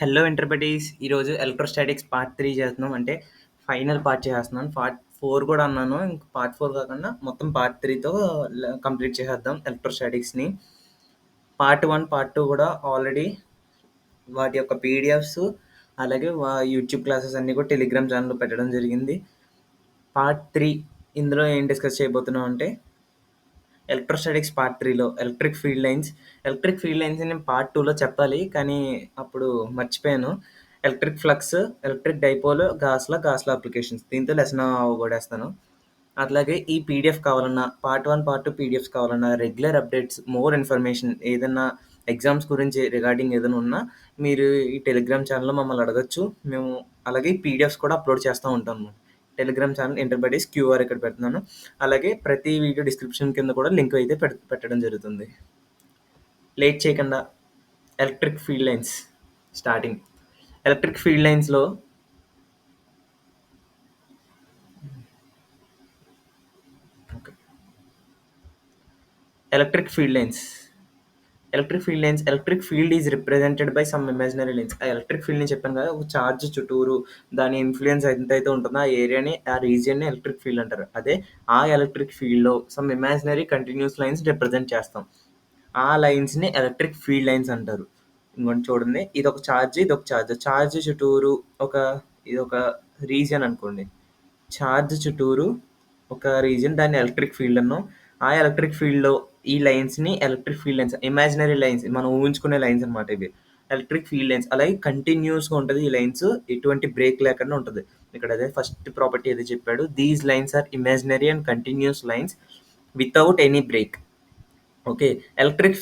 Hello ఇంటర్ప్రెటీస్ ఈరోజు electrostatics part 3 చేస్తున్నాం. అంటే ఫైనల్ పార్ట్ చేస్తున్నాను. పార్ట్ 4 కూడా అన్నాను. ఇంక పార్ట్ 4 కాకుండా మొత్తం పార్ట్ 3తో కంప్లీట్ చేసేద్దాం ఎలక్ట్రోస్టాటిక్స్ని. పార్ట్ 1 పార్ట్ 2 కూడా ఆల్రెడీ వాటి యొక్క పీడిఎఫ్స్ అలాగే యూట్యూబ్ క్లాసెస్ అన్నీ కూడా టెలిగ్రామ్ ఛానల్లో పెట్టడం జరిగింది. పార్ట్ 3 ఇందులో ఏం డిస్కస్ చేయబోతున్నాం అంటే ఎలక్ట్రోస్టాటిక్స్ పార్ట్ 3లో ఎలక్ట్రిక్ ఫీల్డ్ లైన్స్ నేను పార్ట్ 2లో చెప్పాలి, కానీ అప్పుడు మర్చిపోయాను. ఎలక్ట్రిక్ ఫ్లక్స్, ఎలక్ట్రిక్ డైపోల్, గాస్లా అప్లికేషన్స్ దీంతో లెసన్ అవగొడేస్తాను. అట్లాగే ఈ పీడిఎఫ్ కావాలన్నా, పార్ట్ 1 పార్ట్ 2 పీడిఎఫ్స్ కావాలన్నా, రెగ్యులర్ అప్డేట్స్, మోర్ ఇన్ఫర్మేషన్, ఏదన్నా ఎగ్జామ్స్ గురించి రిగార్డింగ్ ఏదైనా ఉన్నా మీరు ఈ టెలిగ్రామ్ ఛానల్లో మమ్మల్ని అడగచ్చు. మేము అలాగే పీడిఎఫ్స్ కూడా అప్లోడ్ చేస్తూ ఉంటాము. టెలిగ్రామ్ ఛానల్ ఇంటర్బడీస్ క్యూఆర్ ఇక్కడ పెడుతున్నాను. అలాగే ప్రతి వీడియో డిస్క్రిప్షన్ కింద కూడా లింక్ అయితే పెట్టడం జరుగుతుంది. లేట్ చేయకుండా electric field lines starting. Electric field లైన్స్లో electric field lines electric field is represented by some imaginary lines. ఆ ఎలక్ట్రిక్ ఫీల్డ్ ని చెప్పాను కదా, ఒక ఛార్జ్ చుట్టూరు దాని ఇన్ఫ్లుయెన్స్ ఎంతైతే ఉంటుందో ఆ ఏరియాని, ఆ రీజియన్ని ఎలక్ట్రిక్ ఫీల్డ్ అంటారు. అదే ఆ ఎలక్ట్రిక్ ఫీల్డ్లో some imaginary continuous lines represent చేస్తాం. ఆ లైన్స్ని ఎలక్ట్రిక్ ఫీల్డ్ లైన్స్ అంటారు. ఇంకోటి చూడండి, ఇది ఒక ఛార్జ్ చుట్టూరు ఇది ఒక రీజియన్ అనుకోండి. ఛార్జ్ చుట్టూరు ఒక రీజియన్, దాన్ని ఎలక్ట్రిక్ ఫీల్డ్ అన్నాం. ఆ ఎలక్ట్రిక్ ఫీల్డ్లో ఈ లైన్స్ని electric field lines, imaginary lines, మనం ఊహించుకునే లైన్స్ అనమాట ఇవి ఎలక్ట్రిక్ ఫీల్డ్ లైన్స్. అలాగే కంటిన్యూస్గా ఉంటుంది ఈ లైన్స్, ఎటువంటి బ్రేక్ లేకుండా ఉంటుంది. ఇక్కడ అదే ఫస్ట్ ప్రాపర్టీ ఏదో చెప్పాడు, these lines are imaginary and continuous lines without any break. Okay, electric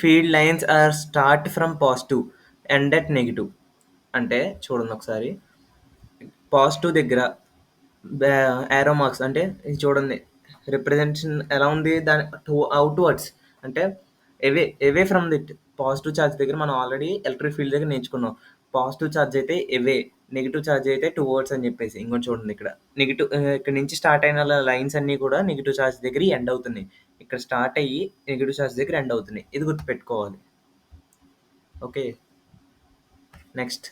field lines are start from positive and at negative. అంటే చూడండి ఒకసారి, పాజిటివ్ దగ్గర యారో మార్క్స్ అంటే ఇది చూడండి, రిప్రజెంటేషన్ ఎలా ఉంది, దాని అవుట్వర్డ్స్ అంటే అవే ఫ్రమ్ దిట్. పాజిటివ్ ఛార్జ్ దగ్గర మనం ఆల్రెడీ ఎలక్ట్రిక్ ఫీల్డ్ దగ్గర నేర్చుకున్నాం. పాజిటివ్ ఛార్జ్ అయితే అవే, నెగిటివ్ ఛార్జ్ అయితే టువర్డ్స్ అని చెప్పేసి. ఇంకోటి చూడండి, ఇక్కడ నెగిటివ్, ఇక్కడ నుంచి స్టార్ట్ అయిన లైన్స్ అన్నీ కూడా నెగిటివ్ ఛార్జ్ దగ్గర ఎండ్ అవుతున్నాయి. ఇక్కడ స్టార్ట్ అయ్యి నెగిటివ్ ఛార్జ్ దగ్గర ఎండ్ అవుతున్నాయి. ఇది గుర్తుపెట్టుకోవాలి. Okay, next,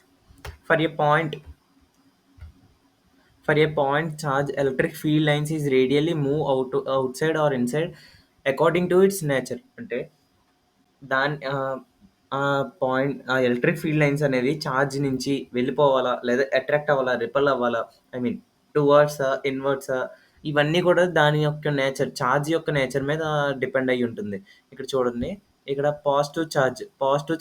for a point charge, electric field lines is radially move outside or inside according to its nature. అంటే దాని ఆ పాయింట్, ఆ ఎలక్ట్రిక్ ఫీల్డ్ లైన్స్ అనేది ఛార్జ్ నుంచి వెళ్ళిపోవాలా, లేదా అట్రాక్ట్ అవ్వాలా, రిపల్ అవ్వాలా, ఐ మీన్ టువర్డ్సా, ఇన్వర్డ్సా, ఇవన్నీ కూడా దాని యొక్క నేచర్, ఛార్జ్ యొక్క నేచర్ మీద డిపెండ్ అయ్యి ఉంటుంది. ఇక్కడ చూడండి, ఇక్కడ పాజిటివ్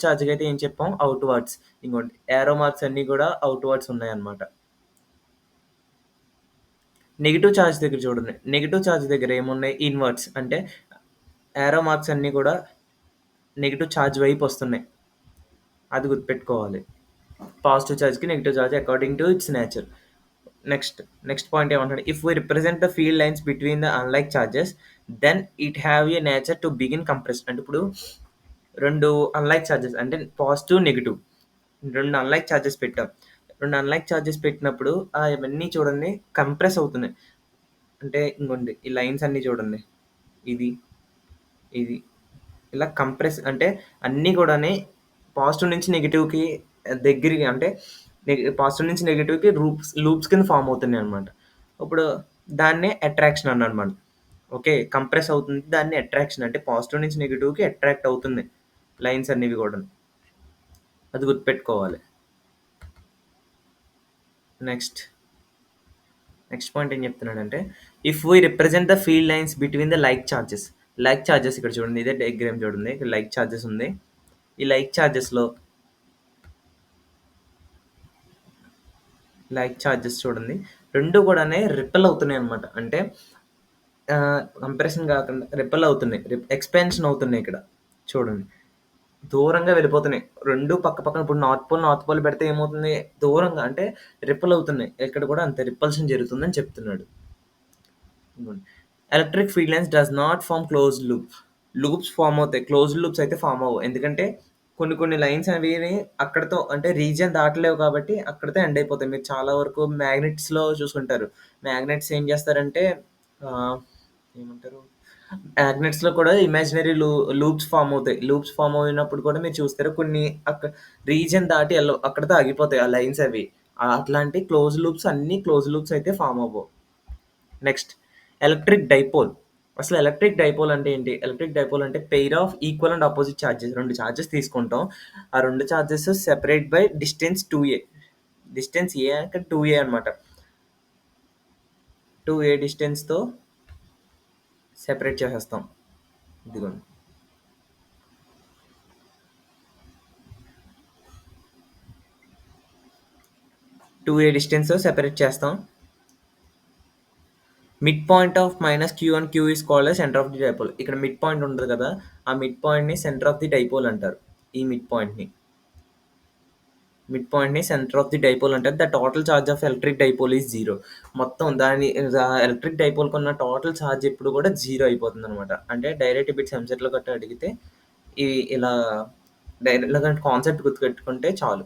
ఛార్జ్కి అయితే ఏం చెప్పాం, అవుట్వర్డ్స్. ఇంకోటి ఏరో మార్క్స్ అన్నీ కూడా అవుట్వర్డ్స్ ఉన్నాయన్నమాట. నెగిటివ్ ఛార్జ్ దగ్గర చూడండి, నెగిటివ్ ఛార్జ్ దగ్గర ఏమున్నాయి, ఇన్వర్ట్స్. అంటే యారో మార్క్స్ అన్నీ కూడా నెగిటివ్ ఛార్జ్ వైపు వస్తున్నాయి. అది గుర్తుపెట్టుకోవాలి. పాజిటివ్ ఛార్జ్కి negative charge according to its nature. Next point ఏమంటాడు, if we represent the field lines between the unlike charges then it have a nature to begin compressed. అంటే ఇప్పుడు రెండు అన్లైక్ ఛార్జెస్, అంటే పాజిటివ్ నెగిటివ్, రెండు unlike charges పెట్టినప్పుడు ఇవన్నీ చూడండి compress అవుతున్నాయి. అంటే ఇంకోండి, ఈ లైన్స్ అన్నీ చూడండి, ఇది ఇలా కంప్రెస్, అంటే అన్నీ కూడా పాజిటివ్ నుంచి నెగిటివ్కి దగ్గరికి, అంటే పాజిటివ్ నుంచి నెగిటివ్కి లూప్స్ కింద ఫామ్ అవుతున్నాయి అనమాట. ఇప్పుడు దాన్నే అట్రాక్షన్ అన్నాడు మనం. ఓకే, కంప్రెస్ అవుతుంది, దాన్ని అట్రాక్షన్, అంటే పాజిటివ్ నుంచి నెగిటివ్కి అట్రాక్ట్ అవుతుంది లైన్స్ అనేవి కూడా. అది గుర్తుపెట్టుకోవాలి. నెక్స్ట్ పాయింట్ ఏం చెప్తున్నాడంటే, if we represent the field lines between the like charges ఇక్కడ చూడండి, ఇదే డయాగ్రామ్ చూడండి, ఇక్కడ లైక్ ఛార్జెస్ ఉంది. ఈ లైక్ ఛార్జెస్ చూడండి, రెండు కూడా రిపెల్ అవుతున్నాయి అనమాట. అంటే కంప్రెషన్ కాకుండా రిపెల్ అవుతున్నాయి, ఎక్స్పాన్షన్ అవుతున్నాయి. ఇక్కడ చూడండి, దూరంగా వెళ్ళిపోతున్నాయి రెండు పక్కన. ఇప్పుడు నార్త్ పోల్ పెడితే ఏమవుతుంది, దూరంగా, అంటే రిపెల్ అవుతున్నాయి. ఇక్కడ కూడా అంతే రిపల్షన్ జరుగుతుందని చెప్తున్నాడు. Electric field lines does not form closed loops form అవుతాయి, క్లోజ్డ్ లూప్స్ అయితే ఫార్మ్ అవ్వవు. ఎందుకంటే కొన్ని లైన్స్ అవి అక్కడతో, అంటే రీజియన్ దాటలేవు కాబట్టి అక్కడితో ఎండ్ అయిపోతాయి. మీరు చాలా వరకు మ్యాగ్నెట్స్లో చూసుకుంటారు. మ్యాగ్నెట్స్ ఏం చేస్తారంటే ఏమంటారు, మ్యాగ్నెట్స్‌లో కూడా ఇమాజినరీ లూప్స్ ఫార్మ్ అవుతాయి. లూప్స్ ఫార్మ్ అయినప్పుడు కూడా మీరు చూస్తారు కొన్ని రీజియన్ దాటి అక్కడితో ఆగిపోతాయి ఆ లైన్స్ అవి. అట్లాంటి క్లోజ్ లూప్స్ అన్నీ క్లోజ్ లూప్స్ అయితే ఫార్మ్ అవ్వవు. Next electric dipole. అసలు ఎలక్ట్రిక్ డైపోల్ అంటే ఏంటి? ఎలక్ట్రిక్ డైపోల్ అంటే pair of equal and opposite charges. 2 charges తీసుకుంటాం. ఆ 2 charges separate by distance 2a. Distance A అంటే 2a అనమాట. 2a డిస్టెన్స్‌తో సెపరేట్ చేసేస్తాం. ఇదిగోండి. 2a డిస్టెన్స్‌తో సెపరేట్ చేస్తాం. Mid point of minus Q and Q is called as centre of the dipole. ఇక్కడ మిడ్ పాయింట్ ఉంటది కదా! ఆ మిడ్ పాయింట్‌ని సెంటర్ ఆఫ్ ది డైపోల్ అంటారు. ఈ మిడ్ పాయింట్‌ని. మిడ్ పాయింట్‌ని సెంటర్ ఆఫ్ ది డైపోల్ అంటారు. The total charge of electric dipole is 0. మొత్తం ఎలక్ట్రిక్ డైపోల్‌కున్న టోటల్ చార్జ్ ఎప్పుడు కూడా 0 అయిపోతుందనమాట. అంటే డైరెక్ట్ బిట్స్ ఎంసెట్‌లో గట్టా అడిగితే ఇవి ఇలా ఇలాగ కాన్సెప్ట్ గుర్తుపెట్టుకుంటే చాలు.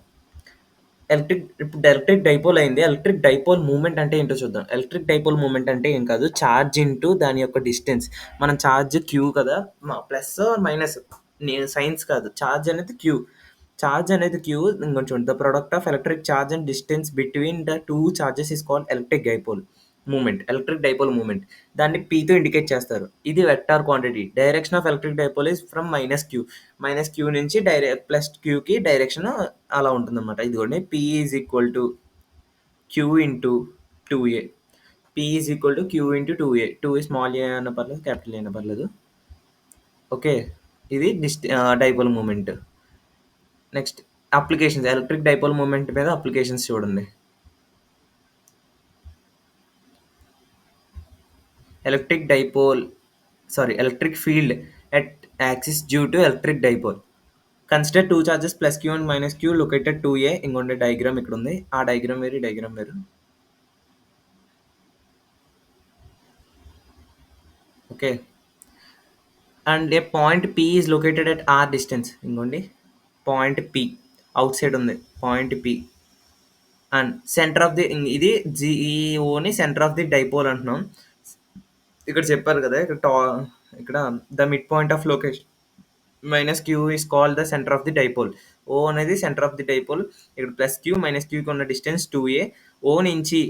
ఇప్పుడు ఎలక్ట్రిక్ డైపోల్ అయింది. ఎలక్ట్రిక్ డైపోల్ మూవ్‌మెంట్ అంటే ఏంటో చూద్దాం. ఎలక్ట్రిక్ డైపోల్ మూవ్‌మెంట్ అంటే ఏం కాదు. చార్జ్ ఇంటూ దాని యొక్క డిస్టెన్స్. మనం చార్జ్ క్యూ కదా! ప్లస్ ఆర్ మైనస్ సైన్స్ కాదు. చార్జ్ అనేది క్యూ. చార్జ్ అనేది క్యూ. ఇంకొంచెం the product of electric charge and distance between the 2 charges is called electric dipole movement. Electric dipole movement. దాన్ని పీతో ఇండికేట్ చేస్తారు. ఇది vector quantity. Direction of electric dipole is from minus Q. Minus Q నుంచి plus క్యూకి direction అలా ఉంటుందన్నమాట. ఇదిగోండి P is equal to Q into 2a. P is equal to Q into 2a. 2 small A అయినా పర్లేదు, capital A అయినా పర్లేదు. Okay. ఇది dipole moment. Next applications. Electric dipole moment మీద అప్లికేషన్స్ చూడండి. ఎలక్ట్రిక్ ఫీల్డ్ at axis due to electric dipole. Consider 2 charges plus Q and minus Q located 2a. ఇంకొండే diagram ఇక్కడ ఉంది. ఆ డయాగ్రామ్ వేరు, ఈ డయాగ్రామ్ వేరు. Okay. And A point P is located at r distance. ఇంకోండి పాయింట్ P అవుట్ సైడ్ ఉంది. Point P and centre of the ఇది జిఈఓని సెంటర్ ఆఫ్ ది డైపోల్ అంటున్నాం. ఇక్కడ చెప్పారు కదా! ఇక్కడ the mid point of location minus Q is called the centre of the dipole. O అనేది సెంటర్ ఆఫ్ ది డైపోల్. ఇక్కడ ప్లస్ క్యూ మైనస్ క్యూకి ఉన్న డిస్టెన్స్ 2a. ఓ నుంచి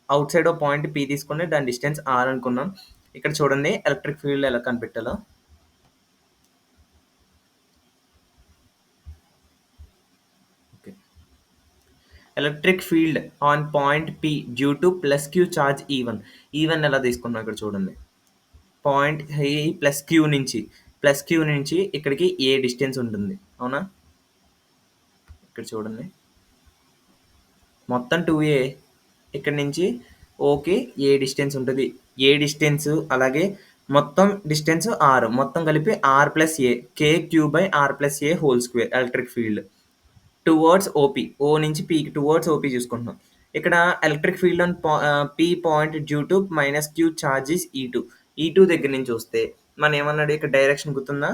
అవుట్ సైడ్ పాయింట్ P తీసుకుంటే దాని డిస్టెన్స్ r అనుకున్నాం. ఇక్కడ చూడండి ఎలక్ట్రిక్ ఫీల్డ్ ఎలా కనిపెట్టాలో. Okay. Electric field on point P due to plus Q charge E1. E1 ఎలా తీసుకున్నాం ఇక్కడ చూడండి. పాయింట్ ప్లస్ క్యూ నుంచి ఇక్కడికి ఏ డిస్టెన్స్ ఉంటుంది. అవునా? ఇక్కడ చూడండి. మొత్తం 2a. ఇక్కడ నుంచి ఓకే ఏ డిస్టెన్స్ ఉంటుంది. ఏ డిస్టెన్స్ అలాగే మొత్తం డిస్టెన్స్ r. మొత్తం కలిపి r plus A. kq/r+a whole square electric field towards OP. O నుంచి పీకి టువర్డ్స్ ఓపీ చూసుకుంటున్నాం. ఇక్కడ electric field on P point due to minus Q charges E2. E2 దగ్గర నుంచి వస్తే మనం ఏమన్నాడు ఇక్కడ డైరెక్షన్ గుర్తుందా?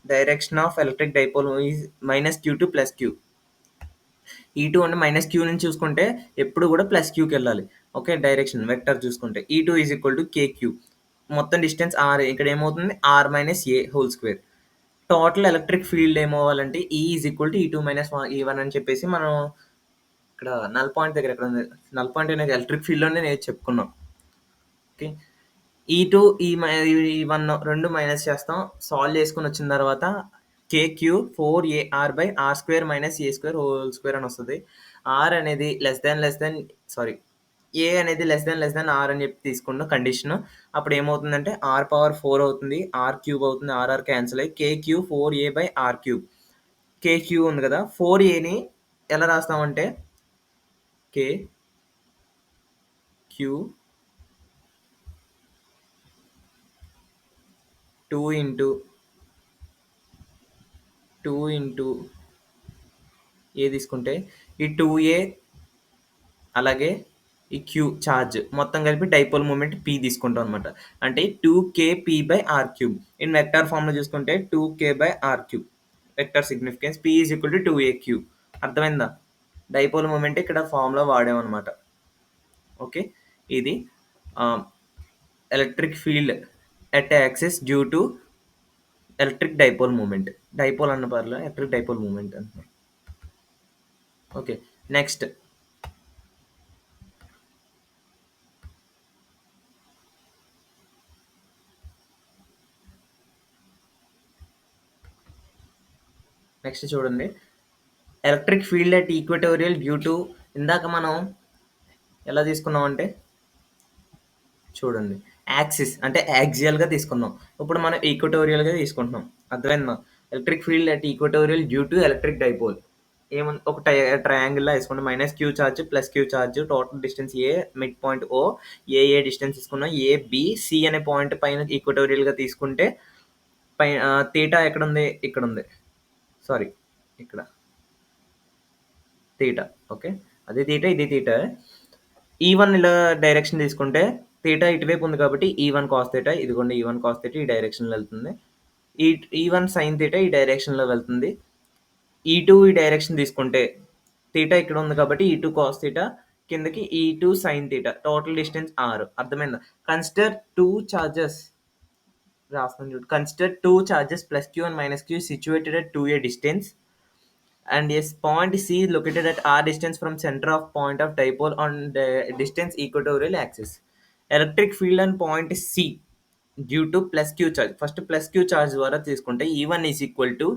Direction of electric dipole is minus Q to plus Q. E2 అంటే మైనస్ క్యూ నుంచి చూసుకుంటే ఎప్పుడు కూడా ప్లస్ క్యూకి వెళ్ళాలి. ఓకే. డైరెక్షన్ వెక్టర్ చూసుకుంటే E2 is equal to KQ. మొత్తం డిస్టెన్స్ r. ఇక్కడ ఏమవుతుంది r-a whole square. Total electric field ఏమవ్వాలంటే E is equal to E2 minus E1 అని చెప్పేసి మనం ఇక్కడ నల్ పాయింట్ దగ్గర ఎక్కడ ఉంది. నల్ పాయింట్ అనేది ఎలక్ట్రిక్ ఫీల్డ్లోనే నేను చెప్పుకున్నాం. ఓకే. E2 E1 రెండు మైనస్ చేస్తాం. సాల్వ్ చేసుకుని వచ్చిన తర్వాత KQ 4AR/r² - a² whole square అని వస్తుంది. r అనేది ఏ అనేది r అని చెప్పి తీసుకున్న కండిషన్. అప్పుడు ఏమవుతుందంటే r⁴ అవుతుంది. r³ అవుతుంది. r క్యాన్సిల్ అయ్యి KQ 4A/r³. KQ ఉంది కదా! 4Aని ఎలా రాస్తామంటే KQ 2 ఇంటూ ఏ తీసుకుంటే ఈ 2a అలాగే ఈ క్యూ చార్జ్ మొత్తం కలిపి డైపోల్ మూమెంట్ P తీసుకుంటాం అనమాట. అంటే 2kP/r³. ఇన్ వెక్టార్ ఫామ్‌లో చూసుకుంటే 2k/r³. Vector significance P is equal to 2aq. అర్థమైందా? డైపోల్ మూమెంట్ ఇక్కడ ఫామ్‌లో వాడామన్నమాట. ఓకే. ఇది electric field at axis due to electric dipole moment. Dipole అన్న పర్లే, ఎలక్ట్రిక్ డైపోల్ మూమెంట్ అంటున్నాను. ఓకే. నెక్స్ట్ నెక్స్ట్ చూడండి. Electric field at equatorial due to, ఇందాక మనం ఎలా తీసుకున్నామంటే చూడండి, యాక్సిస్ అంటే యాక్సియల్‌గా తీసుకున్నాం. ఇప్పుడు మనం ఈక్వటోరియల్‌గా తీసుకుంటున్నాం. అర్థమైందా? Electric field at equatorial due to electric dipole. ఏముంది, ఒక ట్రయాంగిల్‌లా ఏసుకోండి. Minus Q charge, plus Q charge, total distance A, mid point O, distance తీసుకున్నాం. బి, సి అనే పాయింట్ పైన ఈక్వటోరియల్‌గా తీసుకుంటే తీటా ఎక్కడుంది? ఇక్కడుంది. సారీ, ఇక్కడ తీటా. ఓకే. అది తీటా, ఇది తీటా. ఈ1 ఇలా డైరెక్షన్ తీసుకుంటే తీటా ఇటువైపు ఉంది కాబట్టి ఈ1 కాస్ తీటా, ఇదిగోండి ఈ1 కాస్ తీటా ఈ డైరెక్షన్‌లో వెళ్తుంది. ఈ ఈ1 సైన్ తీటా ఈ డైరెక్షన్‌లో వెళ్తుంది. ఈ2 ఈ డైరెక్షన్ తీసుకుంటే తీటా ఇక్కడ ఉంది కాబట్టి ఈ2 కాస్ తీటా, కిందకి E two sine theta. Total distance R. అర్థమైందా? కన్సిడర్ టూ చార్జెస్, రాస్తున్నాను చూడు. Consider two charges plus Q and minus Q situated at 2a distance, and yes, point C is located at r distance from center of point of dipole on the distance equatorial axis. Electric field and point C due to plus Q charge. First plus Q charge ద్వారా తీసుకుంటే E one is equal to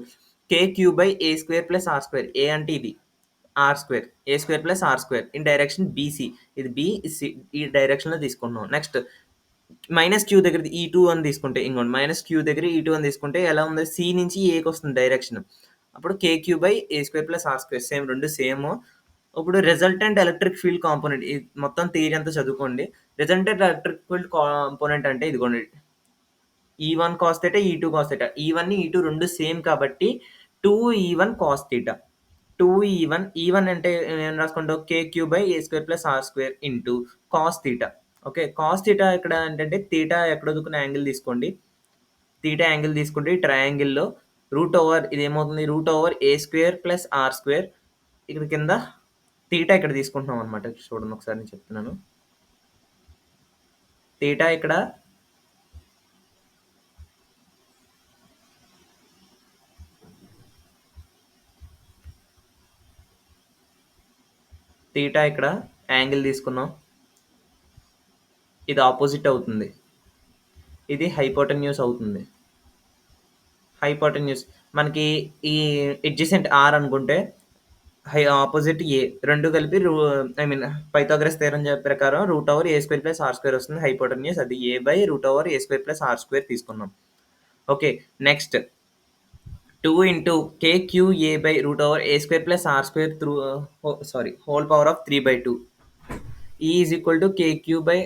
KQ by A square plus R square. A అంటే ఇది R square, A square plus R square in direction BC. ఇది B, ఈ డైరెక్షన్లో తీసుకున్నాం. Next minus Q దగ్గర ఈ2 అని తీసుకుంటే, ఇంకోండి మైనస్ క్యూ దగ్గర ఈ2 అని తీసుకుంటే ఎలా ఉంది, సి నుంచి ఏకి వస్తుంది డైరెక్షన్. అప్పుడు KQ by A square plus R square, same రెండు సేమ్. ఇప్పుడు రిజల్టెంట్ ఎలక్ట్రిక్ ఫీల్డ్ కాంపోనెంట్, మొత్తం థియరీ అంతా చదువుకోండి. రిజల్టెంట్ ఎలక్ట్రిక్ ఫీల్డ్ కాంపోనెంట్ అంటే ఇదిగోండి, E one cos theta, E two cos theta. E one E two రెండు సేమ్ కాబట్టి 2e1 cos theta. 2e1, E one అంటే ఏం రాసుకుంటావు, KQ by A square plus R square into cos theta. Okay. Cos theta ఇక్కడ ఏంటంటే theta ఎక్కడ వదుకున్న యాంగిల్ తీసుకోండి. థీటా యాంగిల్ తీసుకుంటే ఈ ట్రయాంగిల్‌లో రూట్ ఓవర్ ఇది ఏమవుతుంది, root over A square plus R square. ఇక్కడ కింద థీటా ఇక్కడ తీసుకుంటున్నాం అనమాట. చూడండి ఒకసారి నేను చెప్తున్నాను. థీటా ఇక్కడ థీటా ఇక్కడ యాంగిల్ తీసుకున్నాం. ఇది ఆపోజిట్ అవుతుంది. ఇది హైపోటెన్యూస్ అవుతుంది. హైపోటెన్యూస్ మనకి ఈ ఎడ్జసెంట్ ఆర్ అనుకుంటే ఆపోజిట్ ఏ, రెండు కలిపి ఐ మీన్ పైథాగరస్ థియరం ప్రకారం root over A square plus R square వస్తుంది. హైపోటెన్యూస్ అది A by root over A square plus R square తీసుకున్నాం. Okay. Next 2 into KQA by root over A square plus R square through whole power of 3/2. E is equal to KQ by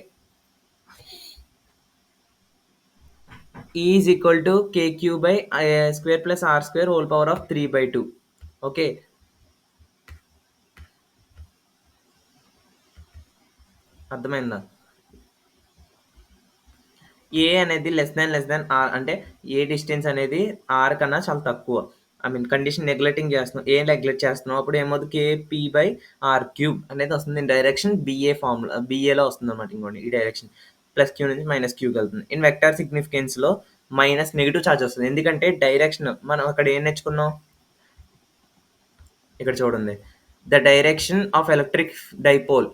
is equal to KQ by square plus R square whole power of 3/2. Okay. అర్థమైందా? ఏ అనేది less than R అంటే a distance అనేది are కన్నా చాలా తక్కువ. I mean condition neglecting చేస్తున్నాం, ఏ neglect చేస్తున్నాం, అప్పుడు ఏమవుతుంది, కేపీ బై ఆర్ క్యూబ్ అనేది వస్తుంది. ఇన్ డైరెక్షన్ బిఏ ఫార్ములా, బిఏలో వస్తుంది అనమాట. ఇంకోటి ఈ డైరెక్షన్ ప్లస్ క్యూ నుంచి మైనస్ క్యూకి వెళ్తుంది. ఇన్ వెక్టార్ సిగ్నిఫికెన్స్లో మైనస్ నెగిటివ్ ఛార్జ్ వస్తుంది. ఎందుకంటే డైరెక్షన్ మనం అక్కడ ఏం నేర్చుకున్నాం, ఇక్కడ చూడండి, the direction of electric dipole,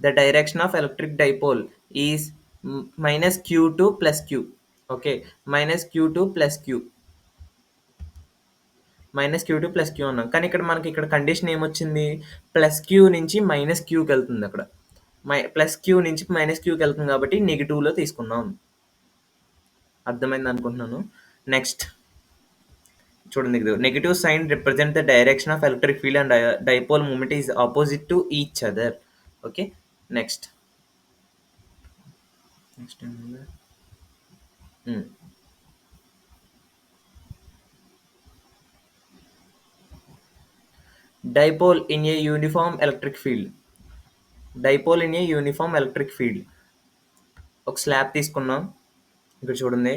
the direction of electric dipole is minus q2 plus q. Okay, minus q2 plus q, minus Q to plus Q అన్నాం. కానీ ఇక్కడ మనకి ఇక్కడ కండిషన్ ఏమొచ్చింది, ప్లస్ క్యూ నుంచి మైనస్ క్యూకి వెళ్తుంది. అక్కడ ప్లస్ క్యూ నుంచి మైనస్ క్యూకి వెళ్తుంది కాబట్టి నెగిటివ్లో తీసుకున్నాం. అర్థమైంది అనుకుంటున్నాను. నెక్స్ట్ చూడండి, negative sign represent the direction of electric field and dipole moment is opposite to each other. Okay. Next dipole in a uniform electric field. Dipole in a uniform electric field. ఒక slab తీసుకున్నాం. ఇక్కడ చూడండి,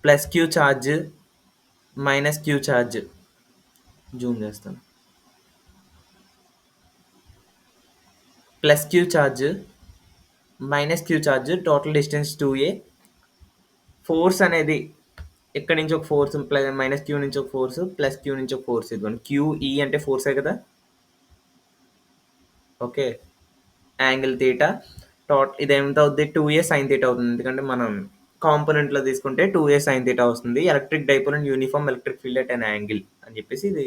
plus Q charge, minus Q charge. Zoom చేస్తాను. Plus Q charge minus Q charge total distance 2a. Force అనేది ఇక్కడ నుంచి ఒక force plus minus Q నుంచి ఒక ఫోర్స్ ప్లస్ క్యూ నుంచి ఒక ఫోర్స్ ఇదిగోండి క్యూఈ అంటే ఫోర్సే కదా. ఓకే, యాంగిల్ తీటా ఇది ఎంత అవుద్ది 2a సైన్ తీటా అవుతుంది, ఎందుకంటే మనం కాంపోనెంట్లో తీసుకుంటే 2a సైన్ తీటా వస్తుంది. Electric dipole and uniform electric field at an angle అని చెప్పేసి ఇది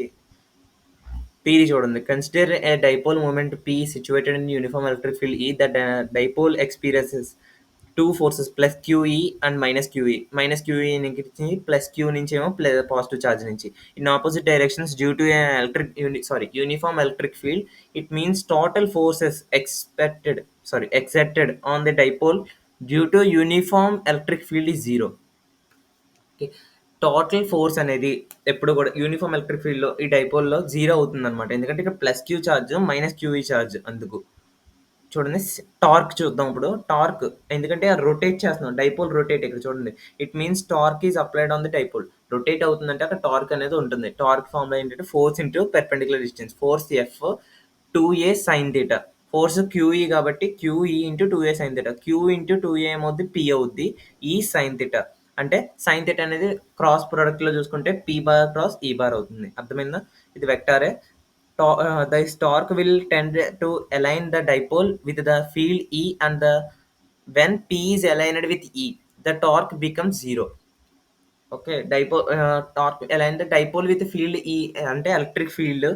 పీది చూడండి. Consider A dipole moment P situated in uniform electric field E the dipole experiences two forces plus QE and minus QE. Minus QE నుంచి plus Q నుంచి ఏమో positive charge నుంచి in opposite directions due to electric uniform electric field. It means total forces exerted on the dipole due to uniform electric field is zero. Okay, total force అనేది ఎప్పుడు కూడా uniform electric ఫీల్డ్లో ఈ డైపోల్లో zero అవుతుంది అనమాట, ఎందుకంటే ఇక్కడ plus Q charge minus QE charge. అందుకు చూడండి టార్క్ చూద్దాం ఇప్పుడు. టార్క్ ఎందుకంటే రొటేట్ చేస్తున్నాం, డైపోల్ రొటేట్. ఇక్కడ చూడండి it means torque is applied on the dipole. Rotate అవుతుందంటే అక్కడ టార్క్ అనేది ఉంటుంది. టార్క్ ఫార్ములా ఏంటంటే force into perpendicular distance, force F 2a sine theta. Force QE కాబట్టి QE into 2a sine theta. Q into 2a ఏమవుద్ది P అవుద్ది, E sine theta. అంటే sine theta అనేది క్రాస్ ప్రొడక్ట్లో చూసుకుంటే P bar cross E bar అవుతుంది. అర్థమైందా? ఇది వెక్టారే. The torque will tend to align the dipole with the field E, and when P is aligned with E, the torque becomes zero. Okay, torque align the dipole with field E అంటే electric field.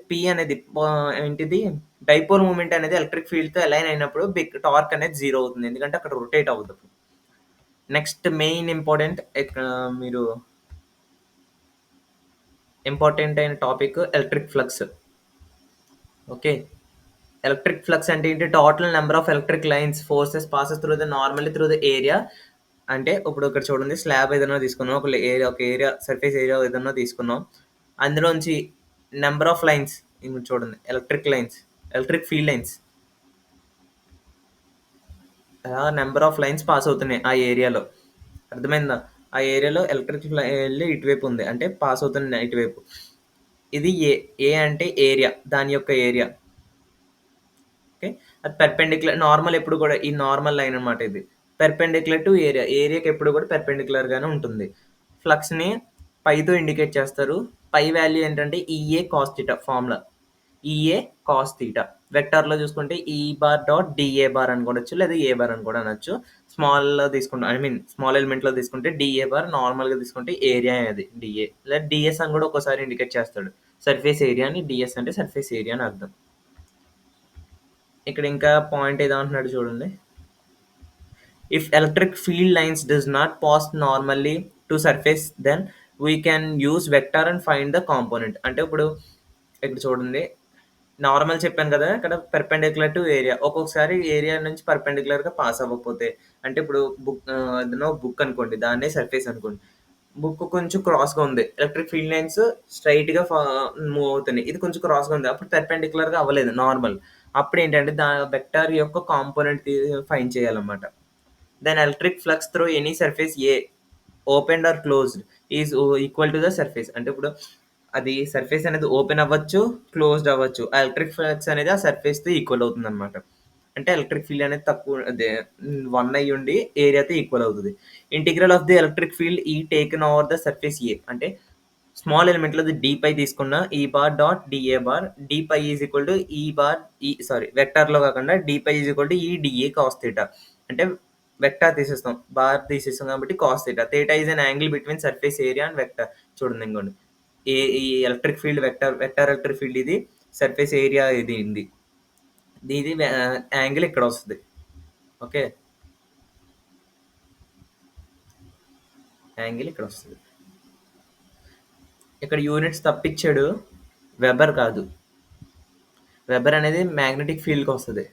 P అనేది ఏంటిది dipole moment అనేది electric ఫీల్డ్తో align అయినప్పుడు torque అనేది zero అవుతుంది, ఎందుకంటే అక్కడ rotate అవుతుంది. నెక్స్ట్ మెయిన్ మీరు ఇంపార్టెంట్ అయిన topic electric flux. Okay, electric flux అంటే ఏంటి? Total number of electric lines forces passes through the normally through the area. అంటే ఇప్పుడు ఇక్కడ చూడండి, స్లాబ్ ఏదైనా తీసుకున్నాం, ఒక ఏరియా సర్ఫేస్ ఏరియా ఏదైనా తీసుకున్నాం, అందులోంచి నెంబర్ ఆఫ్ లైన్స్ చూడండి, electric field lines, number of lines pass అవుతున్నాయి ఆ ఏరియాలో. అర్థమైందా? ఆ ఏరియాలో ఎలక్ట్రిక్ వెళ్ళి ఇటువైపు ఉంది అంటే పాస్ అవుతుంది ఇటువైపు. ఇది ఏ అంటే ఏరియా, దాని యొక్క ఏరియా. ఓకే, అది పెర్పెండిక్యులర్ నార్మల్ ఎప్పుడు కూడా ఈ నార్మల్ లైన్ అనమాట. ఇది పెర్పెండిక్యులర్ టు ఏరియాకి ఎప్పుడు కూడా పెర్పెండిక్యులర్ గానే ఉంటుంది. ఫ్లక్స్ ని పైతో ఇండికేట్ చేస్తారు. పై వాల్యూ ఏంటంటే EA cos theta formula. EA cos theta vector లో చూసుకుంటే ఈ బార్ డాట్ డిఏ బార్ అనుకోవచ్చు, లేదా ఏ బార్ అని కూడా అనొచ్చు. స్మాల్ లో తీసుకుంటే స్మాల్ ఎలిమెంట్ లో తీసుకుంటే డిఏ బార్, నార్మల్ గా తీసుకుంటే ఏరియా అది డిఏ, లేదా డిఎస్ అని కూడా ఒక్కోసారి ఇండికేట్ చేస్తాడు. సర్ఫేస్ ఏరియా అని, డిఎస్ అంటే సర్ఫేస్ ఏరియా అని అర్థం. ఇక్కడ ఇంకా పాయింట్ ఏదో అంటున్నాడు చూడండి. If electric field lines does not pass normally to surface, then we can use vector and find the component. అంటే ఇప్పుడు ఇక్కడ చూడండి, నార్మల్ చెప్పాను కదా, ఇక్కడ పెర్పెండిక్యులర్ టు ఏరియా. ఒక్కొక్కసారి ఏరియా నుంచి పర్పెండిక్యులర్ గా పాస్ అవ్వకపోతే, అంటే ఇప్పుడు ఏదైనా బుక్ అనుకోండి, దాన్నే సర్ఫేస్ అనుకోండి, బుక్ కొంచెం క్రాస్ గా ఉంది, ఎలక్ట్రిక్ ఫీల్డ్ లైన్స్ స్ట్రైట్ గా మూవ్ అవుతున్నాయి, ఇది కొంచెం క్రాస్ గా ఉంది, అప్పుడు పెర్పెండిక్యులర్ గా అవ్వలేదు నార్మల్. అప్పుడు ఏంటంటే వెక్టార్ యొక్క కాంపోనెంట్ ఫైండ్ చేయాలన్నమాట. Then electric flux through any surface a open or closed is equal to the surface. అంటే ఇప్పుడు అది సర్ఫేస్ అనేది ఓపెన్ అవ్వచ్చు, క్లోజ్డ్ అవ్వచ్చు, ఆ ఎలక్ట్రిక్ ఫ్లక్స్ అనేది ఆ సర్ఫేస్ తో ఈక్వల్ అవుతుంది అనమాట. అంటే ఎలక్ట్రిక్ ఫీల్డ్ అనేది తక్కువ అదే 1 అయ్యి ఉండి ఏరియాతో ఈక్వల్ అవుతుంది. Integral of the electric field E taken over the surface A. అంటే స్మాల్ ఎలిమెంట్ లో డి పై తీసుకున్న E bar dot DA bar, D phi is equal to E bar vector లో కాకుండా D phi is equal to E DA cos theta. అంటే vector తీసేస్తాం, bar తీసేస్తాం కాబట్టి cos theta. Theta is an angle between surface area and vector. చూడండి ఇంకోండి, ఈ electric field vector electric field ఇది, సర్ఫేస్ ఏరియా ఇది ఇది యాంగిల్ ఇక్కడ వస్తుంది. ఓకే, యాంగిల్ ఇక్కడ వస్తుంది. ఇక్కడ యూనిట్స్ తప్పించాడు, వెబర్ కాదు. వెబర్ అనేది మ్యాగ్నెటిక్ ఫీల్డ్కి వస్తుంది.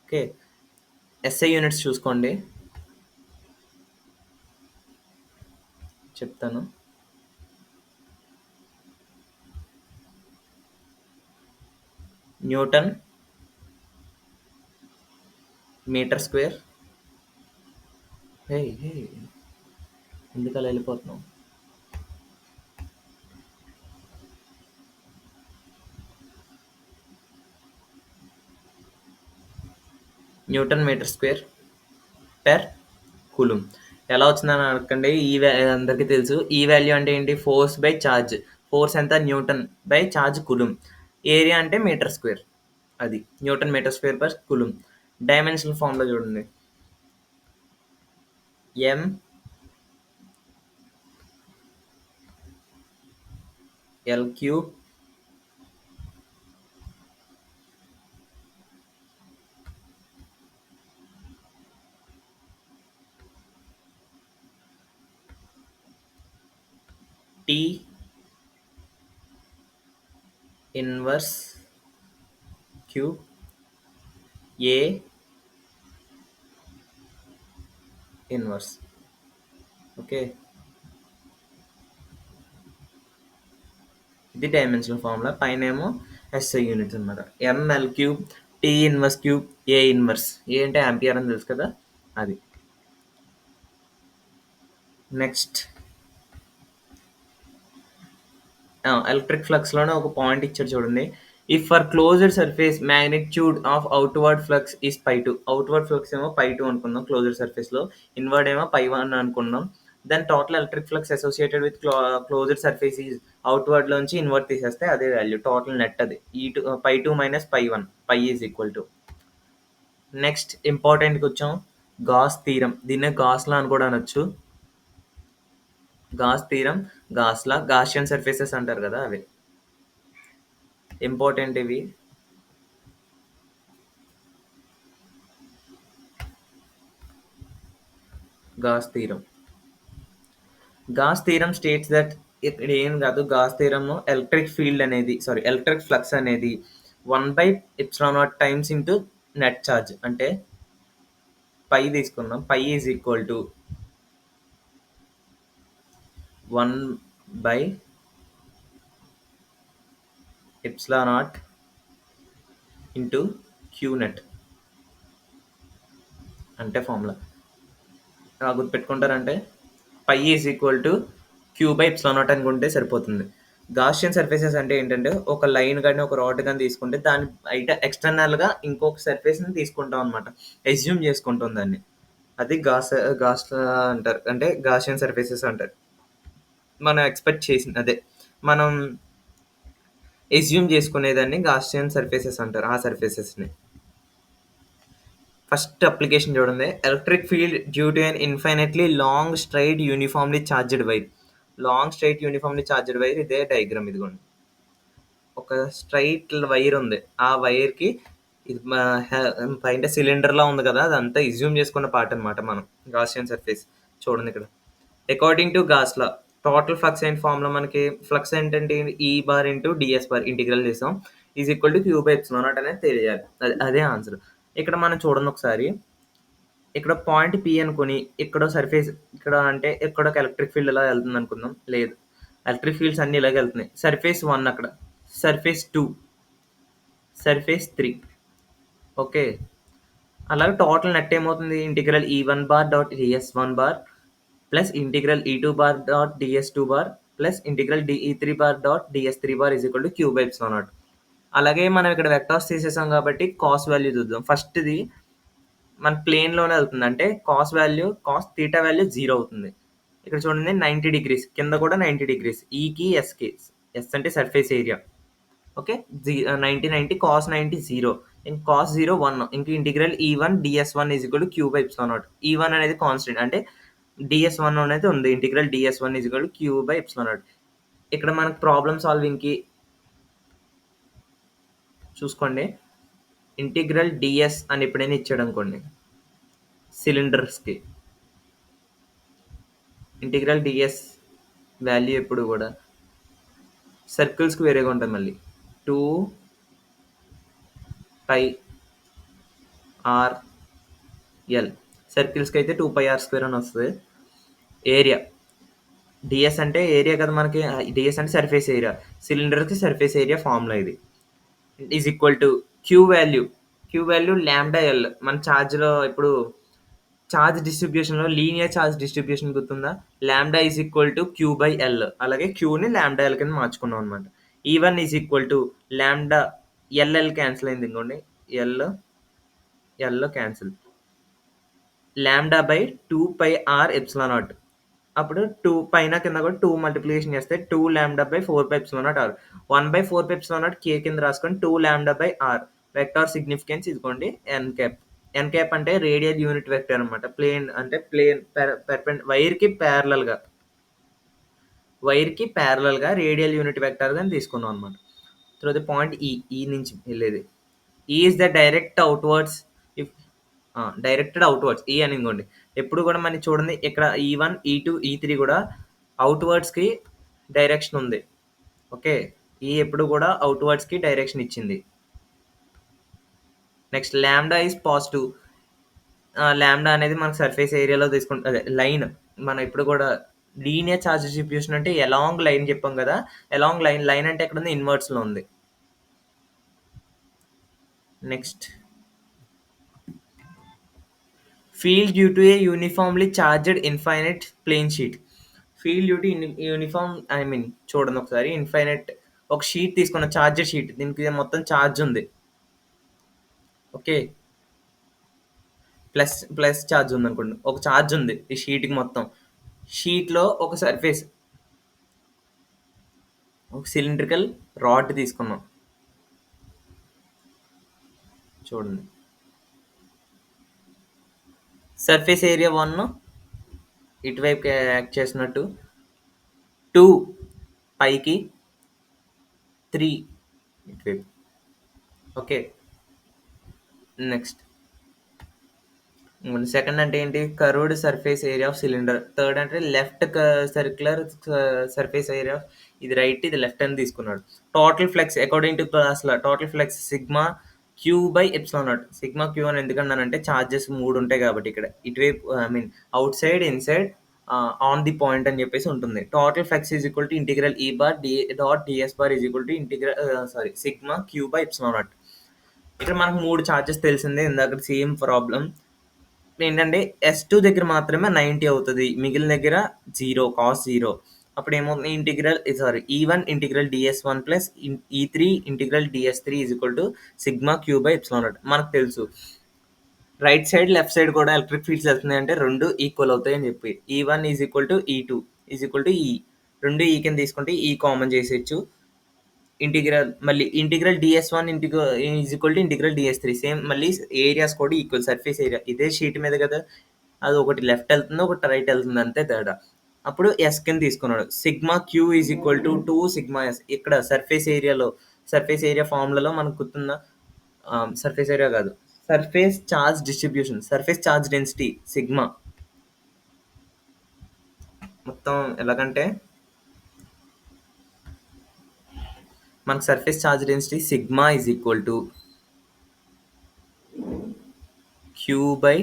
ఓకే, ఎస్ఐ యూనిట్స్ చూసుకోండి, చెప్తాను. Newton meter square. హే ఎందుకు అలా వెళ్ళిపోతున్నావు? Newton meter square per coulomb. ఎలా వచ్చిందని అడగండి. అందరికీ తెలుసు. ఈ వాల్యూ అంటే ఏంటి? Force by charge. ఫోర్స్ ఎంత? Newton by charge coulomb. Area అంటే మీటర్ స్క్వేర్. అది Newton meter square per coulomb. Dimensional formula చూడండి. M L cube T inverse cube A inverse. Okay, ఇది డైమెన్షనల్ ఫార్ములా. పైన ఏమో ఎస్ఐ యూనిట్స్ అనమాట. ML cube T inverse cube A inverse. A అంటే ampere అని తెలుసు కదా, అది. నెక్స్ట్ ఎలక్ట్రిక్ ఫ్లక్స్లోనే ఒక పాయింట్ ఇచ్చాడు చూడండి. If for closed surface magnitude of outward flux is π2. Outward flux ఏమో π2 అనుకుందాం క్లోజ్డ్ సర్ఫేస్లో, ఇన్వర్డ్ ఏమో π1 అనుకుందాం. Then total electric flux associated with closed surface is outward లోంచి ఇన్వర్డ్ తీసేస్తే అదే వాల్యూ టోటల్ నెట్. అది π2 minus π1, π is equal to. Next ఇంపార్టెంట్కి వచ్చాం. Gauss theorem. దీన్నే గాస్లా అని కూడా అనొచ్చు. Gauss theorem, Gauss law, Gaussian surfaces అంటారు కదా అవి ఇంపార్టెంట్. ఇవి gas theorem. Gauss theorem states that, ఇక్కడ ఏం కాదు, గాస్ థీరమ్ ఎలక్ట్రిక్ ఫీల్డ్ అనేది ఎలక్ట్రిక్ ఫ్లక్స్ అనేది 1/ε0 టైమ్స్ ఇంటూ నెట్ ఛార్జ్. అంటే పై తీసుకుందాం. Phi is equal to 1/ε0 into Q net అంటే ఫార్ములా ఎలా గుర్తుపెట్టుకుంటారంటే phi is equal to Q/ε0 అనుకుంటే సరిపోతుంది. గాషియన్ సర్ఫేసెస్ అంటే ఏంటంటే ఒక లైన్ కానీ ఒక రాడ్ కానీ తీసుకుంటే దాని బయట ఎక్స్టర్నల్గా ఇంకొక సర్ఫేస్ని తీసుకుంటాం అనమాట. ఎస్యూమ్ చేసుకుంటాం దాన్ని. అది గాస్ అంటారు, అంటే గాషియన్ సర్ఫేసెస్ అంటారు. మనం ఎక్స్పెక్ట్ చేసింది అదే, మనం ఎస్యూమ్ చేసుకునేదాన్ని గాషియన్ సర్ఫేసెస్ అంటారు. ఆ సర్ఫేసెస్ని. ఫస్ట్ అప్లికేషన్ చూడండి. Electric field due to an infinitely long straight uniformly charged wire. Long straight uniformly charged wire, ఇదే డయాగ్రామ్. ఇదిగోండి, ఒక స్ట్రైట్ వైర్ ఉంది. ఆ వైర్కి ఇది పైన సిలిండర్లా ఉంది కదా, అదంతా ఇజ్యూమ్ చేసుకున్న పార్ట్ అనమాట మనం గాసియన్ సర్ఫేస్. చూడండి ఇక్కడ. According to Gauss law total flux and formula మనకి ఫ్లక్స్ ఏంటంటే E bar into DS bar integral చేసాం ఈజ్ ఈక్వల్ టు Q/ε0 అనేది తెలియాలి. అదే ఆన్సర్. ఇక్కడ మనం చూడండి ఒకసారి. ఇక్కడ పాయింట్ పి అనుకుని ఇక్కడ సర్ఫేస్, ఇక్కడ అంటే ఇక్కడ ఒక ఎలక్ట్రిక్ ఫీల్డ్ ఇలా వెళ్తుంది అనుకుందాం. లేదు, ఎలక్ట్రిక్ ఫీల్డ్స్ అన్ని ఇలాగ వెళ్తున్నాయి. సర్ఫేస్ 1 అక్కడ, సర్ఫేస్ 2, సర్ఫేస్ 3. ఓకే, అలాగే టోటల్ నెట్ ఏమవుతుంది? Integral E1 bar dot DS1 bar plus integral E2 bar dot DS2 bar plus integral DE3 bar dot DS3 bar is equal to Q/ε0. అలాగే మనం ఇక్కడ vectors తీసేసాం కాబట్టి cos value చూద్దాం. ఫస్ట్ది మన ప్లేన్లోనే వెళ్తుంది, అంటే కాస్ థీటా వాల్యూ 0 అవుతుంది. ఇక్కడ చూడండి 90 డిగ్రీస్, కింద కూడా 90 డిగ్రీస్. ఈకి ఎస్కి, ఎస్ అంటే సర్ఫేస్ ఏరియా. ఓకే, 90 కాస్ 90 0, ఇంక కాస్ 0 1, ఇంక integral E1 DS1 is equal to Q/ε0. E1 అనేది కాన్స్టెంట్, అంటే DS1 అనేది ఉంది. Integral DS1 is equal to Q/ε0. ఇక్కడ మనకు ప్రాబ్లమ్ సాల్వింగ్కి చూసుకోండి. ఇంటిగ్రల్ డిఎస్ అని ఎప్పుడైనా ఇచ్చాడు అనుకోండి సిలిండర్స్కి, ఇంటిగ్రల్ డిఎస్ వాల్యూ ఎప్పుడు కూడా సర్కిల్స్కి వేరేగా ఉంటుంది. మళ్ళీ 2πRL, సర్కిల్స్కి అయితే 2πr² అని వస్తుంది. ఏరియా డిఎస్ అంటే ఏరియా కదా మనకి. డిఎస్ అంటే సర్ఫేస్ ఏరియా, సిలిండర్కి సర్ఫేస్ ఏరియా ఫార్ములా ఇది. Is equal to Q value λL. మన ఛార్జ్లో ఇప్పుడు ఛార్జ్ డిస్ట్రిబ్యూషన్లో లీనియర్ ఛార్జ్ డిస్ట్రిబ్యూషన్ గుర్తుందా? Lambda is equal to Q/L. అలాగే క్యూని λL కింద మార్చుకున్నాం అనమాట. E1 is equal to lambda, LL cancel అయింది ఇంకోండి, L ఎల్‌లో cancel. Lambda by 2 pi R epsilon naught. అప్పుడు 2 పైన కింద కూడా 2 మల్టిప్లికేషన్ చేస్తే 2 lambda by 4 pi epsilon not R. 1 by 4 pi epsilon naught కే కింద రాసుకొని 2 lambda by R. Vector significance ఇదిగోండి ఎన్ క్యాప్. ఎన్ క్యాప్ అంటే రేడియల్ యూనిట్ వెక్టర్ అనమాట. ప్లేన్ అంటే ప్లేన్ వైర్‌కి ప్యారలల్‌గా రేడియల్ యూనిట్ వెక్టర్‌గా తీసుకున్నాం అనమాట. తర్వాత పాయింట్ ఈ నుంచి వెళ్ళేది. ఈ is the direct outwards if directed outwards ఈ అని ఇంకోండి. ఎప్పుడు కూడా మనకి చూడండి ఇక్కడ ఈ1, ఈ2, ఈ3 కూడా అవుట్‌వర్డ్స్‌కి డైరెక్షన్ ఉంది. ఓకే. ఈ ఎప్పుడు కూడా అవుట్‌వర్డ్స్‌కి డైరెక్షన్ ఇచ్చింది. Next lambda is positive. Lambda అనేది మనకు సర్ఫేస్ ఏరియాలో అదే లైన్. మనం ఇప్పుడు కూడా లీనియర్ చార్జ్ డిస్ట్రిబ్యూషన్ అంటే ఎలాంగ్ లైన్ చెప్పాం కదా! ఎలాంగ్ లైన్ అంటే ఎక్కడుంది? ఇన్వర్స్‌లో ఉంది. Next field due to a uniformly charged infinite plane sheet. Field due to uniform చూడండి ఒకసారి ఇన్ఫైనైట్ ఒక షీట్ తీసుకున్న చార్జర్ షీట్. దీనికి మొత్తం చార్జ్ ఉంది. ఓకే. ప్లస్ చార్జ్ ఉందనుకోండి. ఒక చార్జ్ ఉంది ఈ షీట్‌కి మొత్తం. షీట్‌లో ఒక సర్ఫేస్ ఒక సిలిండ్రికల్ రాడ్ తీసుకున్నాం. చూడండి. సర్ఫేస్ ఏరియా 1 ఇటువైపుకి యాక్ట్ చేసినట్టు 2 పైకి 3 ఇటువైపు. ఓకే. నెక్స్ట్ సెకండ్ అంటే ఏంటి? Curved surface area of cylinder. Third అంటే లెఫ్ట్ సర్క్యులర్ సర్ఫేస్ ఏరియా. ఇది రైట్, ఇది లెఫ్ట్ అని తీసుకున్నాడు. Total flux according to Gauss law total flux sigma queue by epsilon naught. Sigma Q అని ఎందుకన్నానంటే చార్జెస్ 3 ఉంటాయి కాబట్టి ఇక్కడ. ఇటువైపు outside, inside, on the point అని చెప్పేసి ఉంటుంది. Total flux is equal to integral E bar D dot DS bar is equal to sigma queue by epsilon not. ఇక్కడ మనకు 3 చార్జెస్ తెలిసిందే. ఇందాక సేమ్ ప్రాబ్లమ్. ఏంటంటే S2 దగ్గర మాత్రమే 90 అవుతది. మిగిలిన దగ్గర 0 కాస్ 0. అప్పుడేమవుతుంది ఈ1 ఇంటిగ్రల్ ds1 ప్లస్ ఈ3 integral ds3 is equal to sigma queue by epsilon naught. మనకు తెలుసు. రైట్ సైడ్, లెఫ్ట్ సైడ్ కూడా ఎలక్ట్రిక్ ఫీల్డ్స్ వెళ్తున్నాయంటే 2 ఈక్వల్ అవుతాయని చెప్పి. E one is equal to E two is equal to E. 2 E కింద తీసుకుంటే E common చేసేయచ్చు. మళ్ళీ integral ds1 is equal to integral ds3 same మళ్ళీ ఏరియాస్ కూడా ఈక్వల్. సర్ఫేస్ ఏరియా ఇదే షీట్ మీద కదా! అది ఒకటి లెఫ్ట్ వెళ్తుంది, ఒకటి రైట్ వెళ్తుంది అంతే తేడా. అప్పుడు ఎస్ కింద తీసుకున్నాడు. Sigma Q is equal to 2 sigma S. ఇక్కడ సర్ఫేస్ ఏరియా ఫార్ములాలో మనకు గుర్తుందా? సర్ఫేస్ ఏరియా కాదు. Surface charge distribution, surface charge density sigma. మొత్తం ఎలాగంటే మనకు surface charge density sigma is equal to Q by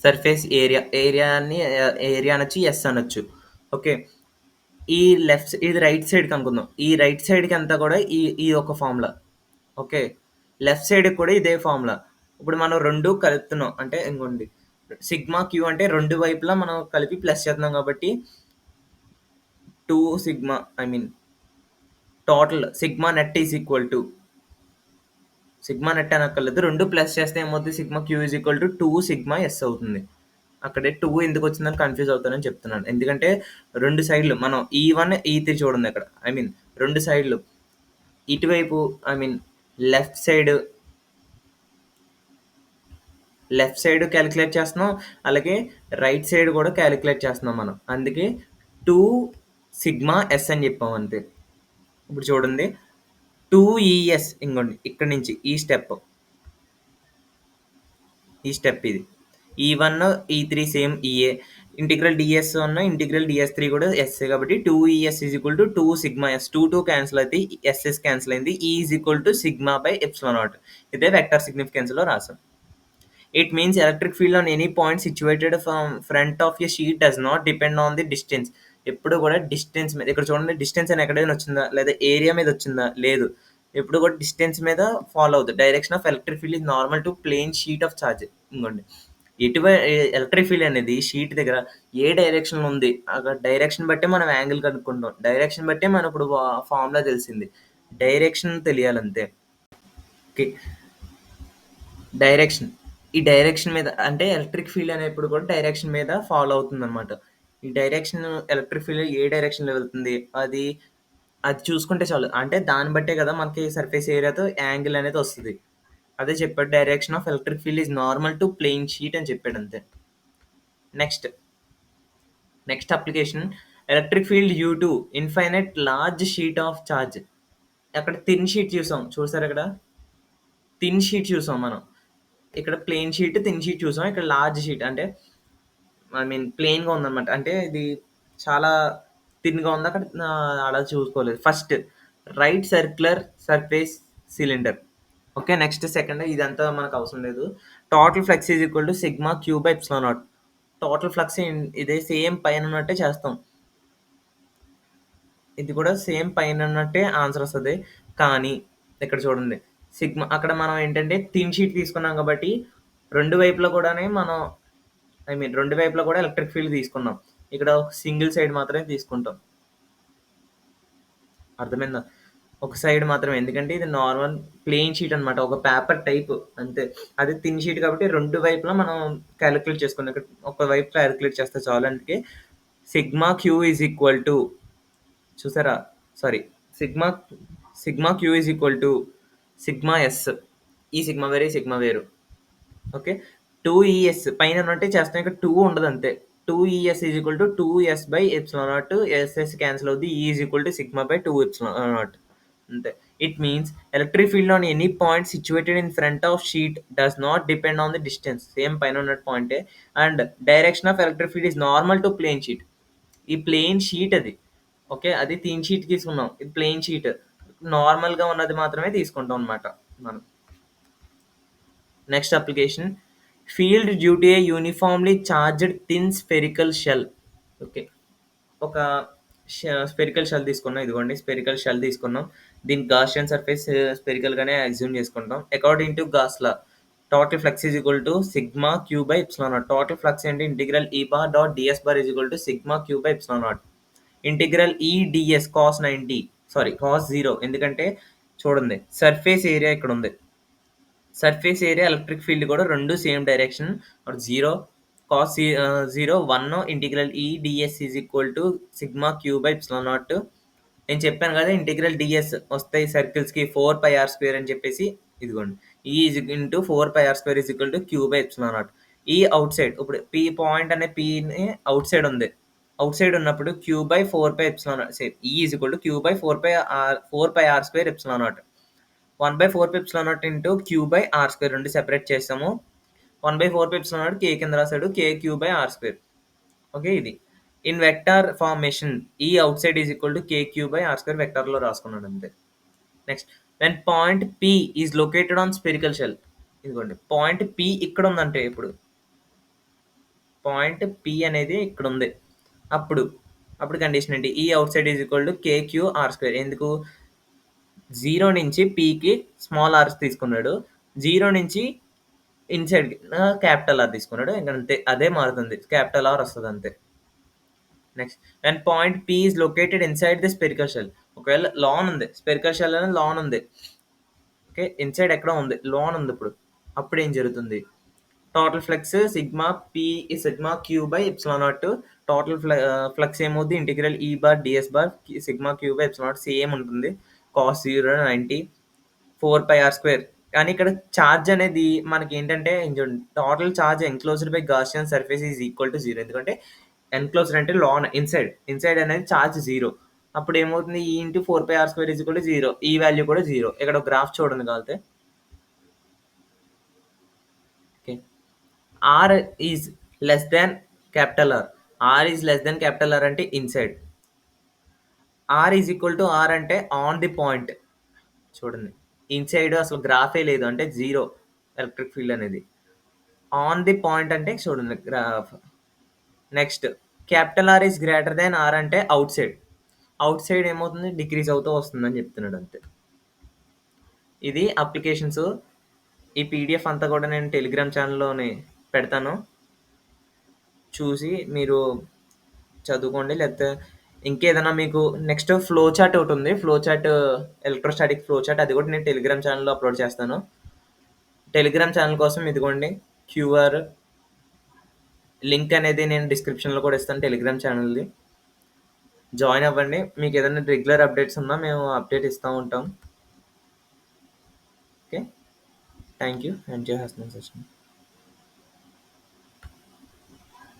surface area అనొచ్చు, ఎస్ అనొచ్చు. ఓకే. ఇది రైట్ సైడ్కి అనుకుందాం. ఈ రైట్ సైడ్కి అంతా కూడా ఈ ఒక ఫార్ములా. ఓకే. లెఫ్ట్ సైడ్ కూడా ఇదే ఫార్ములా. ఇప్పుడు మనం 2 కలుపుతున్నాం అంటే ఇంకోండి సిగ్మా క్యూ అంటే 2 వైపులా మనం కలిపి ప్లస్ చేస్తున్నాం కాబట్టి 2 sigma total sigma net is equal to sigma net అనక్కర్లేదు. 2 ప్లస్ చేస్తే ఏమవుతుంది? Sigma Q is equal to 2 sigma S అవుతుంది. అక్కడే 2 ఎందుకు వచ్చిందని కన్ఫ్యూజ్ అవుతానని చెప్తున్నాను. ఎందుకంటే 2 సైడ్లు మనం ఈ1, ఈ3 చూడండి ఇక్కడ. 2 సైడ్లు ఇటువైపు లెఫ్ట్ సైడ్ క్యాలిక్యులేట్ చేస్తున్నాం. అలాగే రైట్ సైడ్ కూడా క్యాలిక్యులేట్ చేస్తున్నాం మనం. అందుకే 2 సిగ్మా ఎస్ అని చెప్పాం అంతే. ఇప్పుడు చూడండి 2 ఈఎస్ ఇంకోండి ఇక్కడ నుంచి ఈ స్టెప్ ఇది. ఈ1, ఈ3 same EA. Integral ds1, integral ds3 కూడా ఎస్ఏ కాబట్టి 2ES is equal to 2 sigma S. 2 cancel అయితే ఎస్ఎస్ క్యాన్సిల్ అయింది. E is equal to sigma by epsilon naught. ఇదే వెక్టర్ సిగ్నిఫికెన్స్‌లో రాసాం. It means electric field on any point situated front of a sheet does not depend on the distance. ఎప్పుడు కూడా distance మీద ఇక్కడ చూడండి డిస్టెన్స్ అని ఎక్కడైనా వచ్చిందా? లేదా ఏరియా మీద వచ్చిందా? లేదు. ఎప్పుడు కూడా డిస్టెన్స్ మీద ఫాలో అవుతుంది. Direction of electric field is normal to plane sheet of charge. ఇంకోండి ఎలక్ట్రిక్ ఫీల్డ్ అనేది షీట్ దగ్గర ఏ డైరెక్షన్‌లో ఉంది. ఆ డైరెక్షన్ బట్టే మనం యాంగిల్ కనుక్కుంటాం. డైరెక్షన్ బట్టే మనం ఇప్పుడు ఫార్ములా తెలిసింది. డైరెక్షన్ తెలియాలంతే. ఓకే. డైరెక్షన్. ఈ డైరెక్షన్ మీద అంటే ఎలక్ట్రిక్ ఫీల్డ్ అనేప్పుడు కూడా డైరెక్షన్ మీద ఫాలో అవుతుందనమాట. ఈ డైరెక్షన్ ఎలక్ట్రిక్ ఫీల్డ్ ఏ డైరెక్షన్‌లో వెళ్తుంది అది, అది చూసుకుంటే చాలు. అంటే దాన్ని బట్టే కదా మనకి సర్ఫేస్ ఏరియాతో యాంగిల్ అనేది వస్తది. అదే చెప్పాడు, direction of electric field is normal to plane sheet అని చెప్పాడంతే. Next, next application electric field due to infinite large sheet of charge. అక్కడ థిన్ షీట్ చూసాం. చూసారా ఇక్కడ? థిన్ షీట్ చూసాం మనం. ఇక్కడ ప్లెయిన్ షీట్, థిన్ షీట్ చూసాం. ఇక్కడ లార్జ్ షీట్ అంటే ఐ మీన్ ప్లెయిన్‌గా ఉందన్నమాట. అంటే ఇది చాలా థిన్‌గా ఉంది. అక్కడ అలా చూసుకోలేదు. First right circular surface cylinder. Okay. Next second ఇదంతా మనకు అవసరం లేదు. Total flux is equal to sigma queue by epsilon naught. Total flux ఇదే సేమ్ పైన ఉన్నట్టే చేస్తాం. ఇది కూడా సేమ్ పైన ఉన్నట్టే ఆన్సర్ వస్తది. కానీ ఇక్కడ చూడండి, సిగ్మా అక్కడ మనం ఏంటంటే థిన్ షీట్ తీసుకున్నాం కాబట్టి 2 వైపులా కూడానే మనం ఐ మీన్ 2 వైపులా కూడా ఎలక్ట్రిక్ ఫీల్డ్ తీసుకున్నాం. ఇక్కడ సింగిల్ సైడ్ మాత్రమే తీసుకుంటాం. అర్థమైందా? ఒక సైడ్ మాత్రమే. ఎందుకంటే ఇది నార్మల్ ప్లెయిన్ షీట్ అనమాట. ఒక పేపర్ టైప్ అంతే. అది థిన్ షీట్ కాబట్టి 2 వైపులా మనం కాలిక్యులేట్ చేసుకున్నాం. ఇక్కడ ఒక వైపు కాలిక్యులేట్ చేస్తే చాలు. అందుకే sigma Q is equal to, చూసారా? Sorry, sigma sigma Q is equal to sigma S. ఈ సిగ్మా వేరు, ఈ సిగ్మా వేరు. ఓకే. 2ES పైన ఉన్నట్టే చేస్తాం. ఇక్కడ 2 ఉండదు అంతే. 2ES is equal to 2S by epsilon naught. S cancel అవుద్ది. E is equal to sigma by 2 epsilon naught. అంతే. It means electric field on any point situated in front of sheet does not depend on the distance. Same పైన ఉన్నట్టు పాయింటే. And direction of electric field is normal to plane sheet. ఈ plane sheet అది. Okay. అది thin sheet తీసుకున్నాం. ఇది plane sheet. నార్మల్‌గా ఉన్నది మాత్రమే తీసుకుంటాం అనమాట మనం. Next application field due to a uniformly charged thin spherical shell. Okay. ఒక స్పెరికల్ షెల్ తీసుకున్నాం. ఇదిగోండి స్పెరికల్ షెల్ తీసుకున్నాం. దీనికి గాసియన్ సర్ఫేస్ స్పెరికల్‌గానే అస్యూమ్ చేసుకుంటాం. According to Gauss law total flux is equal to sigma queue by epsilon naught. Total flux ఏంటి? Integral E bar dot DS bar is equal to sigma queue by epsilon naught. Integral E DS cos 90 sorry cos 0. ఎందుకంటే చూడండి surface area ఇక్కడ ఉంది. Surface area electric field కూడా రెండు same direction. 0 cos 0 1 integral E DS is equal to sigma queue by epsilon naught. నేను చెప్పాను కదా integral DS వస్తాయి సర్కిల్స్కి 4πr² అని చెప్పేసి. ఇదిగోండి E is into 4πr² is equal to Q by epsilon naught. ఈ అవుట్ సైడ్ ఇప్పుడు పీ పాయింట్ అనే పీని అవుట్ సైడ్ ఉంది. అవుట్ సైడ్ ఉన్నప్పుడు Q by 4π epsilon naught same E is equal to Q by 4πr² epsilon naught. 1/4 epsilon naught into Q by r² రెండు separate చేసాము. 1/4 epsilon naught కే కింద రాశాడు, k q by r². Okay. ఇది in vector formation E outside is equal to k q by r² వెక్టార్లో రాసుకున్నాడు అంతే. Next when point P is located on spherical shell. ఇదిగోండి point P ఇక్కడ ఉందంటే, ఇప్పుడు పాయింట్ పి అనేది ఇక్కడ ఉంది. అప్పుడు అప్పుడు కండిషన్ ఏంటి? ఈ outside is equal to k queue r². ఎందుకు? 0 నుంచి పీకి స్మాల్ ఆర్ తీసుకున్నాడు. 0 నుంచి ఇన్సైడ్ క్యాపిటల్ ఆర్ తీసుకున్నాడు. ఇంక అంతే. అదే మారుతుంది. క్యాపిటల్ ఆర్ వస్తుంది అంతే. Next when point P is located inside the spherical shell. ఒకవేళ లాన్ ఉంది, స్పెరికల్ షెల్ అనేది లాన్ ఉంది. ఓకే. ఇన్సైడ్ ఎక్కడ ఉంది? లాన్ ఉంది. అప్పుడు ఏం జరుగుతుంది? Total flux sigma P sigma queue by epsilon naught. Total flux ఏమవుద్ది? Integral E bar DS bar sigma queue by epsilon naught same ఉంటుంది. Cos 0 90 4πr². కానీ ఇక్కడ ఛార్జ్ అనేది మనకి ఏంటంటే total charge enclosed by Gaussian surface is equal to 0. ఎందుకంటే enclosed అంటే lawn inside అనేది ఛార్జ్ 0. అప్పుడు ఏమవుతుంది? ఈ into 4πr² is equal to 0. ఈ వాల్యూ కూడా 0. ఇక్కడ గ్రాఫ్ చూడండి కాలితే. Okay. R is less than capital R. R is less than capital R అంటే inside. R is equal to R అంటే ఆన్ ది పాయింట్. చూడండి ఇన్సైడ్ అసలు గ్రాఫే లేదు అంటే 0 ఎలక్ట్రిక్ ఫీల్డ్ అనేది. ఆన్ ది పాయింట్ అంటే చూడండి graph. Next capital R is greater than R అంటే అవుట్ సైడ్. అవుట్ సైడ్ ఏమవుతుంది? డిక్రీజ్ అవుతూ వస్తుందని చెప్తున్నాడు అంతే. ఇది అప్లికేషన్స్. ఈ పీడిఎఫ్ అంతా కూడా నేను టెలిగ్రామ్ ఛానల్లోనే పెడతాను. చూసి మీరు చదువుకోండి. లేకపోతే ఇంకేదైనా మీకు నెక్స్ట్ ఫ్లో చార్ట్ ఒకటి ఉంది. Flow chart electrostatic flow chart అది కూడా నేను టెలిగ్రామ్ ఛానల్లో అప్లోడ్ చేస్తాను. టెలిగ్రామ్ ఛానల్ కోసం ఇదిగోండి క్యూఆర్ లింక్ అనేది నేను డిస్క్రిప్షన్లో కూడా ఇస్తాను టెలిగ్రామ్ ఛానల్ది. జాయిన్ అవ్వండి. మీకు ఏదైనా రెగ్యులర్ అప్డేట్స్ ఉన్నా మేము అప్డేట్ ఇస్తూ ఉంటాం. Okay, thank you. ఎండ్ చేసేస్తున్నాను సెషన్.